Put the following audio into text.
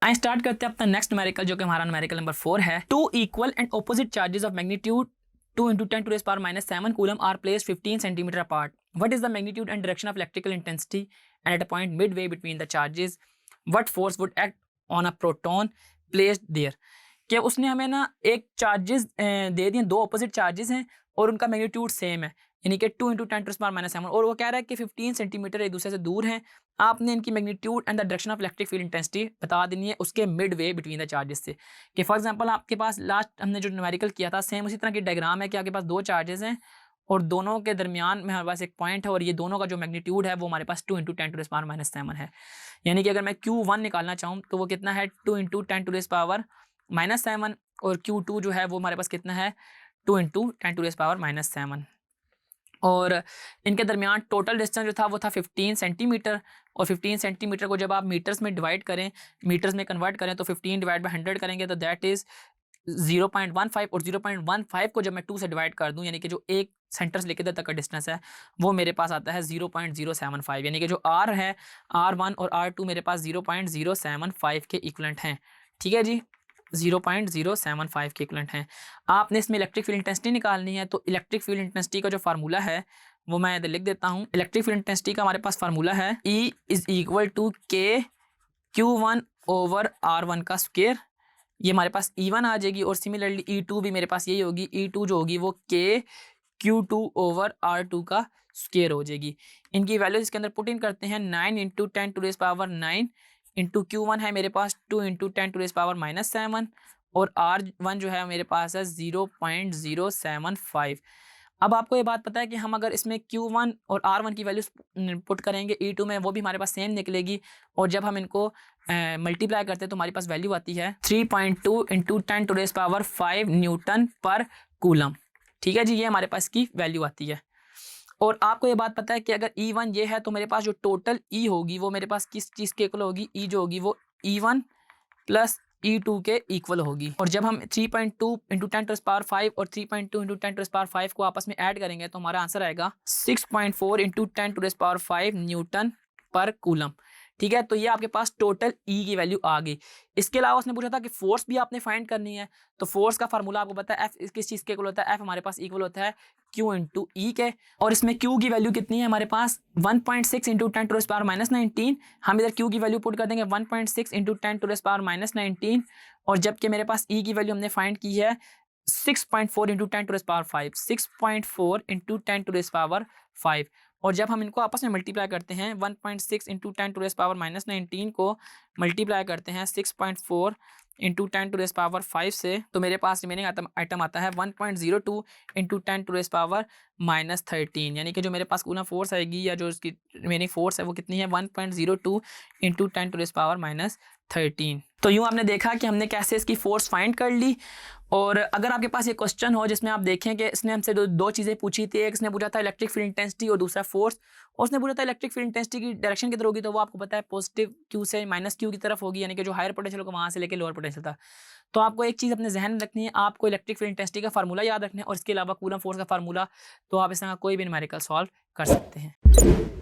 I start करते हैं अपना नेक्स्ट न्यूमेरिकल जो कि हमारा न्यूमेरिकल नंबर 4 है। Two equal and opposite charges of magnitude 2 × 10⁻⁻7 coulomb are placed 15 centimetre apart. What is the magnitude and direction of electrical intensity and at a point midway between the charges? What force would act on a proton placed there? कि उसने हमें ना एक charges दे दिए, दो opposite charges हैं और उनका मैग्नीट्यूड सेम है, यानी कि 2 × 10⁻⁷, और वो कह रहा है कि 15 सेंटीमीटर एक दूसरे से दूर हैं। आपने इनकी magnitude and the direction of electric field intensity बता देनी है उसके mid way between the charges से। कि फॉर एग्जांपल आपके पास लास्ट हमने जो न्यूमेरिकल किया था सेम उसी तरह की डायग्राम है कि आपके पास दो चार्जेस हैं और दोनों के दरमियान में हमारे पास एक पॉइंट है और ये दोनों का जो मैग्नीट्यूड है वो हमारे पास 2 × 10⁻⁷ है। यानी कि अगर मैं Q1 निकालना चाहूँ तो वो कितना है 2 × 10⁻⁷, और Q2 जो है वो हमारे पास कितना है 2 × 10⁻⁷। और इनके दरमियान टोटल डिस्टेंस जो था वो था 15 सेंटीमीटर, और 15 सेंटीमीटर को जब आप मीटर्स में डिवाइड करें, मीटर्स में कन्वर्ट करें तो 15 डिवाइड बाई 100 करेंगे तो दैट इज़ 0.15, और 0.15 को जब मैं 2 से डिवाइड कर दूं यानी कि जो एक सेंटर से लेकर तक का डिस्टेंस है वो मेरे पास आता है 0.075, यानी कि जो R है R1 और R2 मेरे पास 0.075 के इक्वलेंट हैं। ठीक है जी, 0.075 के इक्वलेंट हैं। आपने इसमें इलेक्ट्रिक फील्ड इंटेंसिटी निकालनी है, तो इलेक्ट्रिक फील्ड इंटेंसिटी का जो फार्मूला है वो मैं इधर लिख देता हूँ। इलेक्ट्रिक फील्ड इंटेंसिटी का हमारे पास फार्मूला है E = K Q1/R1 का स्क्वायर, ये हमारे पास E1 आ जाएगी, और सिमिलरली E2 भी मेरे पास यही होगी, E2 जो होगी वो K Q2/R2 का स्क्वायर हो जाएगी। इनकी वैल्यूज इसके अंदर पुट इन करते हैं, 9 × 10⁻9 इंटू Q1 है मेरे पास 2 × 10⁻⁷, और R1 जो है मेरे पास है 0.075। अब आपको ये बात पता है कि हम अगर इसमें Q1 और R1 की वैल्यूज पुट करेंगे E2 में, वो भी हमारे पास सेम निकलेगी, और जब हम इनको मल्टीप्लाई करते हैं तो हमारी पास वैल्यू आती है 3.2 × 10⁵ न्यूटन पर कूलम। ठीक है जी, ये हमारे पास की वैल्यू आती है। और आपको ये बात पता है कि अगर E1 ये है तो मेरे पास जो टोटल E होगी वो मेरे पास किस चीज़ के इक्वल होगी, E जो होगी वो E1 + E2 के इक्वल होगी। और जब हम 3.2 × 10⁵ और 3.2 × 10⁵ को आपस में ऐड करेंगे तो हमारा आंसर आएगा 6.4 × 10⁵ न्यूटन पर कूलम। ठीक है, तो ये आपके पास टोटल E की वैल्यू आ गई। इसके अलावा उसने पूछा था कि फोर्स भी आपने फाइंड करनी है, तो फोर्स का फार्मूला आपको पता है F किस चीज़ के इक्वल होता है, F हमारे पास इक्वल होता है Q × E के, और इसमें Q की वैल्यू कितनी है हमारे पास 1.6 × 10⁻⁻19। हम इधर Q की वैल्यू पुट कर देंगे 1.6 × 10⁻⁻19, और जबकि मेरे पास E की वैल्यू हमने फाइंड की है 6.4 × 10⁵, 6.4 × 10⁵। और जब हम इनको आपस में मल्टीप्लाई करते हैं 1.6 × 10⁻⁻19 को मल्टीप्लाई करते हैं 6.4 × 10⁵ से, तो मेरे पास रिमेनिंग आइटम आता है 1.02 × 10⁻13, यानी कि जो मेरे पास कूलम फोर्स आएगी या जो इसकी रिमेनिंग फोर्स है वो कितनी है 1.02 × 10⁻13। तो यूँ आपने देखा कि हमने कैसे इसकी फोर्स फाइंड कर ली। और अगर आपके पास ये क्वेश्चन हो जिसमें आप देखें कि इसने हमसे दो चीज़ें पूछी थी, एक इसने पूछा था इलेक्ट्रिक फील्ड इंटेंसिटी और दूसरा फोर्स, और उसने पूछा था इलेक्ट्रिक फील्ड इंटेंसिटी की डायरेक्शन किधर होगी, तो वो आपको पता है पॉजिटिव Q से -Q की तरफ होगी, यानी कि जो हायर पोटेंशियल होगा वहाँ से लेकर लोअर पोटेंशियल था। तो आपको एक चीज़ अपने जहन में रखनी है, आपको इलेक्ट्रिक फील्ड इंटेंसिटी का फार्मूला याद रखना है, और इसके अलावा कूलम फोर्स का फार्मूला, तो आप इस तरह कोई भी न्यूमेरिकल सॉल्व कर सकते हैं।